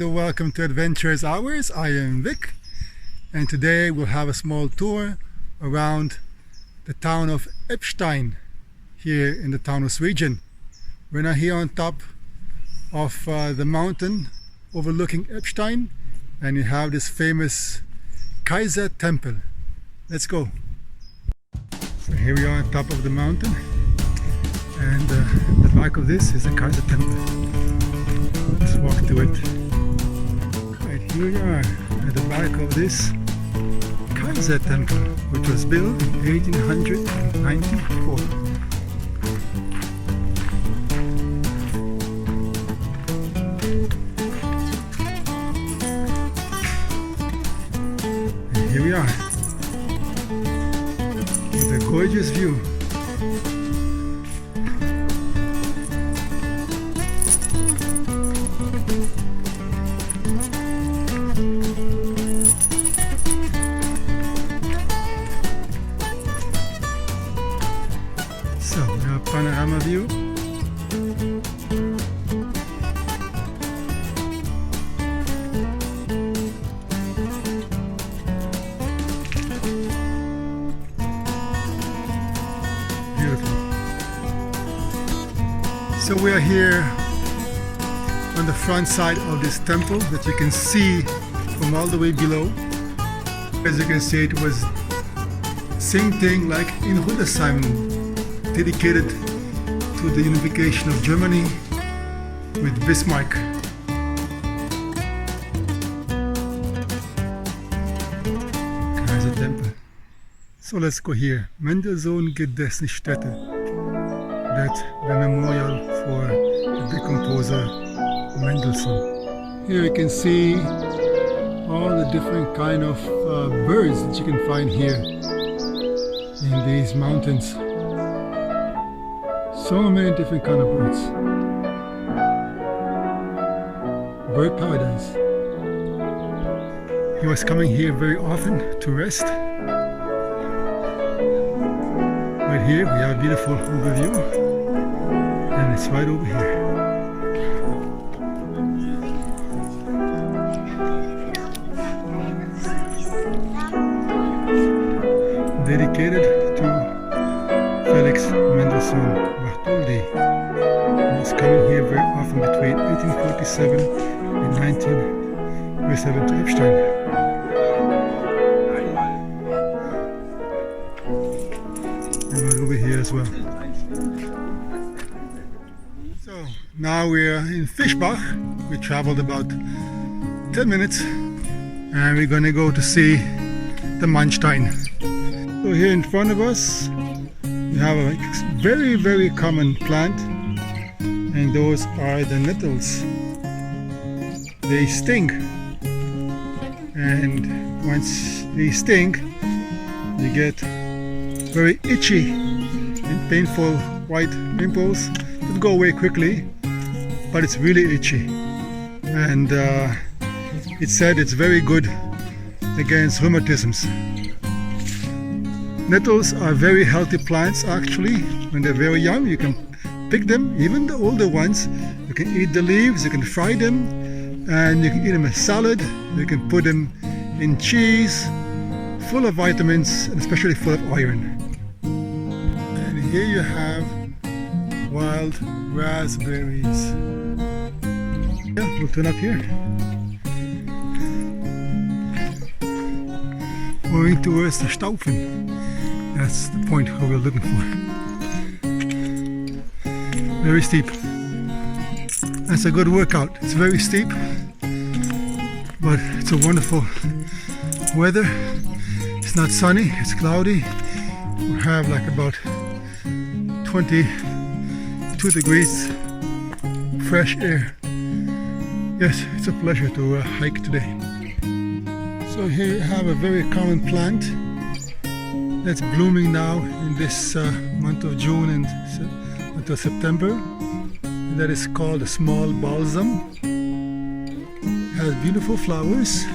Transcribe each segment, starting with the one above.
and welcome to Adventurous Hours. I am Vic, and today we'll have a small tour around the town of Eppstein here in the taunus region. We're now here on top of the mountain overlooking Eppstein, and you have this famous Kaisertempel. Let's go. So here we are on top of the mountain, and the back of this is the Kaisertempel. Let's walk to it. Right here we are at the back of this Kaisertempel, which was built in 1894. And here we are with a gorgeous view. So, we have a panorama view. Beautiful. So we are here on the front side of this temple that you can see from all the way below. As you can see, it was same thing like in Hildesheim, dedicated to the unification of Germany with Bismarck. Kaisertempel. So let's go here. Mendelssohn Gedenkstätte. That's the memorial for the big composer Mendelssohn. Here you can see all the different kind of birds that you can find here in these mountains. So many different kind of birds. Bird paradise. He was coming here very often to rest. Right here we have a beautiful overview, and it's right over here. Dedicated to Felix Mendelssohn. He was coming here very often between 1847 and 1907 to Eppstein. And right over here as well. So now we're in Fischbach. We traveled about 10 minutes and we're gonna go to see the Mannstein. So here in front of us we have a very common plant, and those are the nettles. They sting, and once they sting you get very itchy and painful white pimples that go away quickly, but it's really itchy, and it's said it's very good against rheumatisms. Nettles are very healthy plants actually. When they're very young you can pick them, even the older ones. You can eat the leaves, you can fry them, and you can eat them as salad. You can put them in cheese, full of vitamins and especially full of iron. And here you have wild raspberries. Yeah, we'll turn up here. Going towards the Staufen. That's the point where we're looking for. Very steep. That's a good workout. It's very steep, but it's a wonderful weather. It's not sunny, it's cloudy. We have like about 22 degrees fresh air. Yes, it's a pleasure to hike today. So here you have a very common plant that's blooming now in this month of June and until September. And that is called a small balsam. It has beautiful flowers,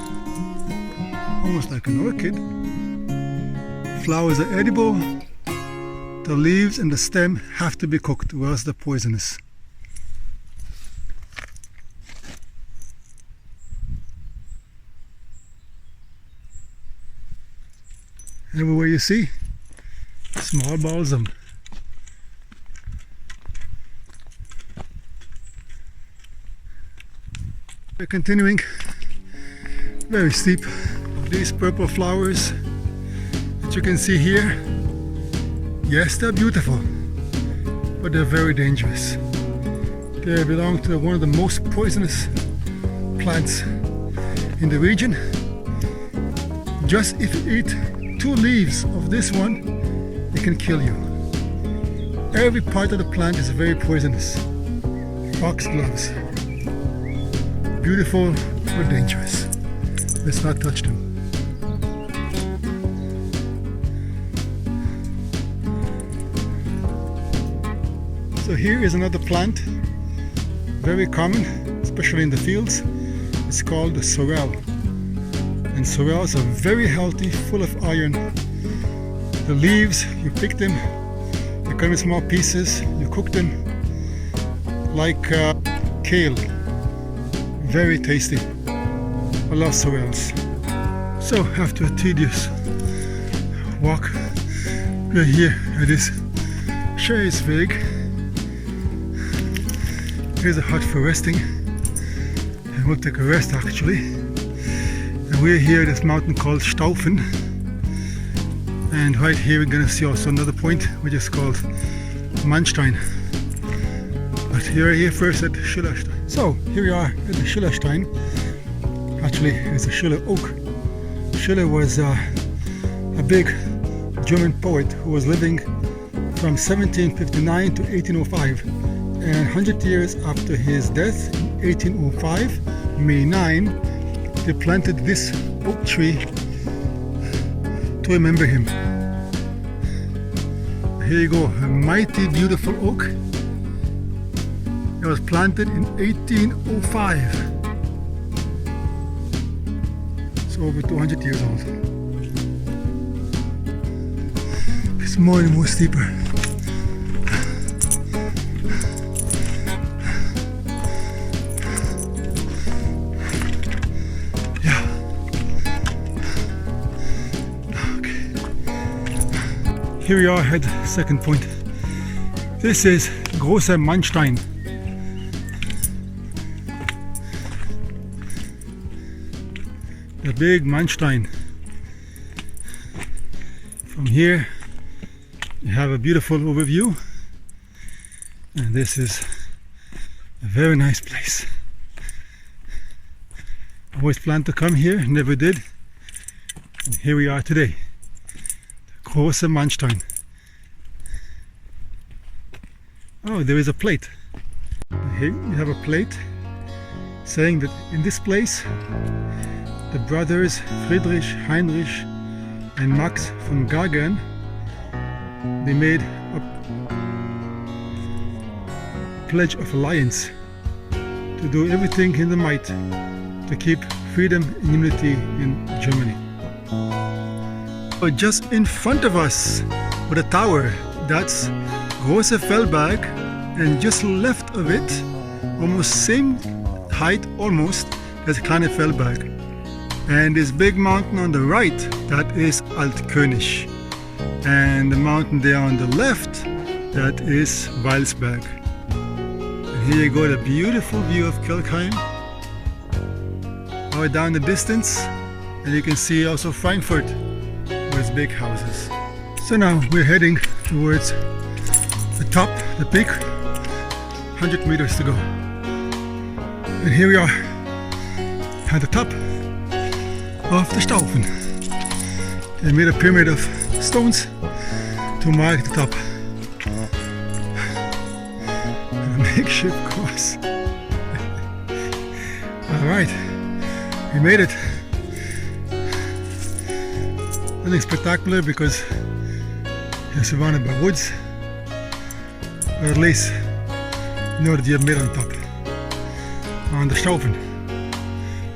almost like an orchid. Flowers are edible. The leaves and the stem have to be cooked, or else they're poisonous. Everywhere you see, small balsam. We're continuing, very steep. These purple flowers that you can see here, yes, they're beautiful, but they're very dangerous. They belong to one of the most poisonous plants in the region. Just if you eat 2 leaves of this one, it can kill you. Every part of the plant is very poisonous. Foxgloves. Beautiful but dangerous. Let's not touch them. So here is another plant, very common, especially in the fields. It's called the sorrel. And sorrels are very healthy, full of iron. The leaves, you pick them, they come in small pieces, you cook them like kale. Very tasty. I love sorrels. So after a tedious walk, we're here at this Scheisweg. Here's a hut for resting, and we'll take a rest actually. And we're here at this mountain called Staufen, and right here we're gonna see also another point which is called Mannstein. But here first at Kellerskopf. So here we are at the Kellerstein. Actually, it's a Schiller oak. Schiller was a big German poet who was living from 1759 to 1805. And 100 years after his death, in 1805, May 9, they planted this oak tree to remember him. Here you go, a mighty beautiful oak. It was planted in 1805. So over 200 years old. It's more and more steeper. Here we are at the second point. This is Grosser Mannstein. The big Mannstein. From here you have a beautiful overview, and this is a very nice place. I always planned to come here, never did, and here we are today. Grosser Mannstein. Oh, there is a plate. Here you have a plate saying that in this place the brothers Friedrich, Heinrich and Max von Gagern, they made a pledge of alliance to do everything in their might to keep freedom and unity in Germany. Just in front of us with a tower, that's Große Fellberg, and just left of it, almost same height almost, there's Kleine Fellberg. And this big mountain on the right, that is Altkönig. And the mountain there on the left, that is Weilsberg. And here you go, the beautiful view of Kelkheim. Right down the distance, and you can see also Frankfurt with big houses. So now we're heading towards the top, the peak, 100 meters to go. And here we are at the top of the Staufen. They made a pyramid of stones to mark the top. And a makeshift cross. Alright, we made it. Nothing spectacular because you're surrounded by woods, or at least you know that you have made on top, on the Staufen.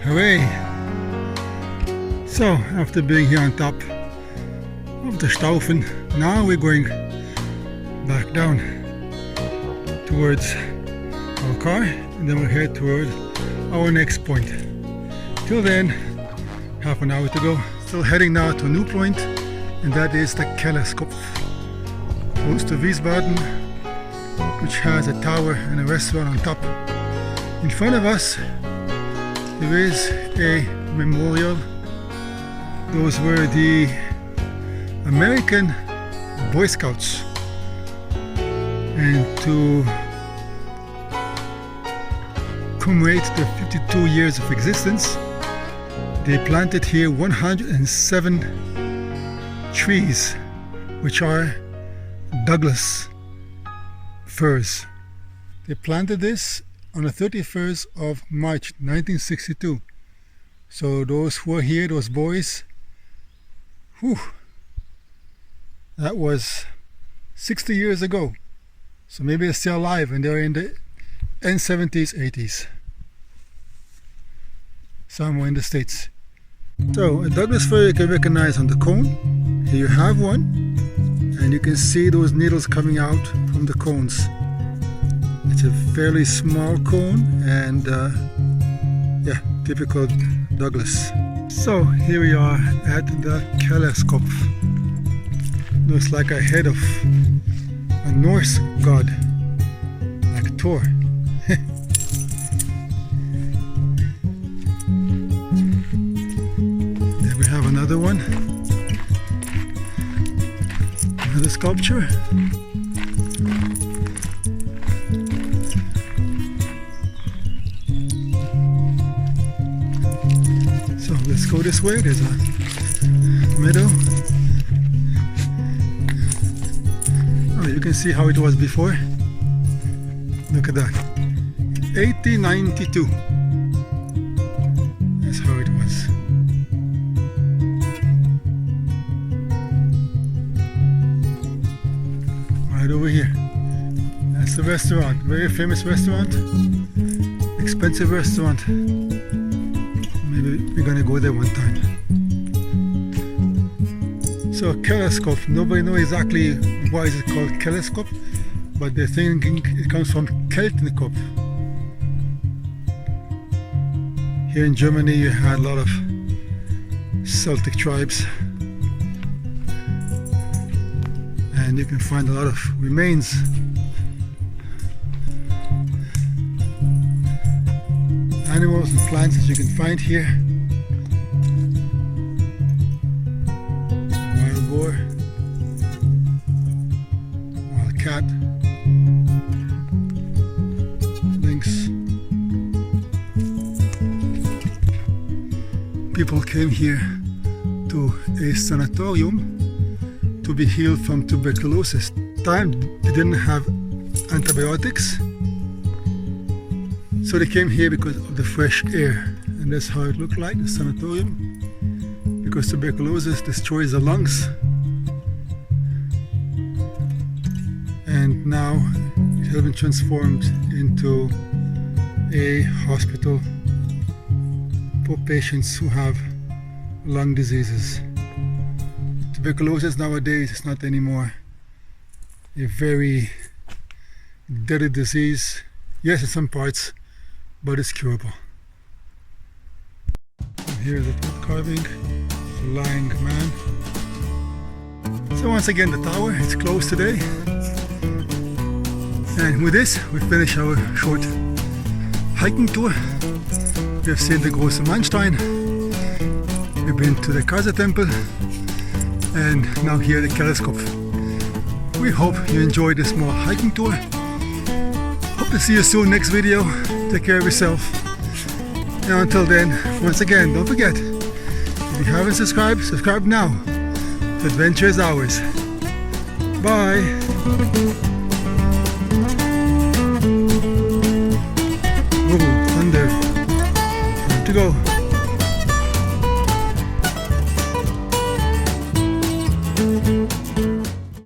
Hooray! So after being here on top of the Staufen, now we're going back down towards our car, and then we'll head toward our next point. Till then, half an hour to go. Still heading now to a new point, and that is the Kellerskopf, close to Wiesbaden, which has a tower and a restaurant on top. In front of us there is a memorial. Those were the American Boy Scouts, and to commemorate the 52 years of existence, they planted here 107 trees, which are Douglas firs. They planted this on the 31st of March 1962. So those who are here, those boys, whew, that was 60 years ago. So maybe they're still alive and they're in the end 70s, 80s, somewhere in the States. So a Douglas fir you can recognize on the cone. Here you have one, and you can see those needles coming out from the cones. It's a fairly small cone, and yeah, typical Douglas. So here we are at the Kellerskopf. Looks like a head of a Norse god, like Thor. There we have another one, another sculpture. So let's go this way. There's a meadow. Oh, you can see how it was before. Look at that. 1892. That's how it was. Right over here. That's the restaurant. Very famous restaurant. Expensive restaurant. Maybe we're gonna go there one time. So Kellerskopf, nobody knows exactly why is it called Kellerskopf, but they're thinking it comes from Keltenkopf. Here in Germany you had a lot of Celtic tribes, and you can find a lot of remains. Animals and plants that you can find here. Wild boar, wild cat, lynx. People came here to a sanatorium to be healed from tuberculosis. Time they didn't have antibiotics, so they came here because of the fresh air, and that's how it looked like, the sanatorium, because tuberculosis destroys the lungs, and now it has been transformed into a hospital for patients who have lung diseases. Tuberculosis nowadays is not anymore a very deadly disease. Yes, in some parts, but it's curable. And here's a wood carving, a lying man. So once again, the tower, it's closed today. And with this, we finish our short hiking tour. We have seen the Grosser Mannstein. We've been to the Kaisertempel, and now here the Kellerskopf. We hope you enjoyed this small hiking tour. Hope to see you soon next video. Take care of yourself. And until then, once again, don't forget, if you haven't subscribed, subscribe now. The adventure is ours. Bye.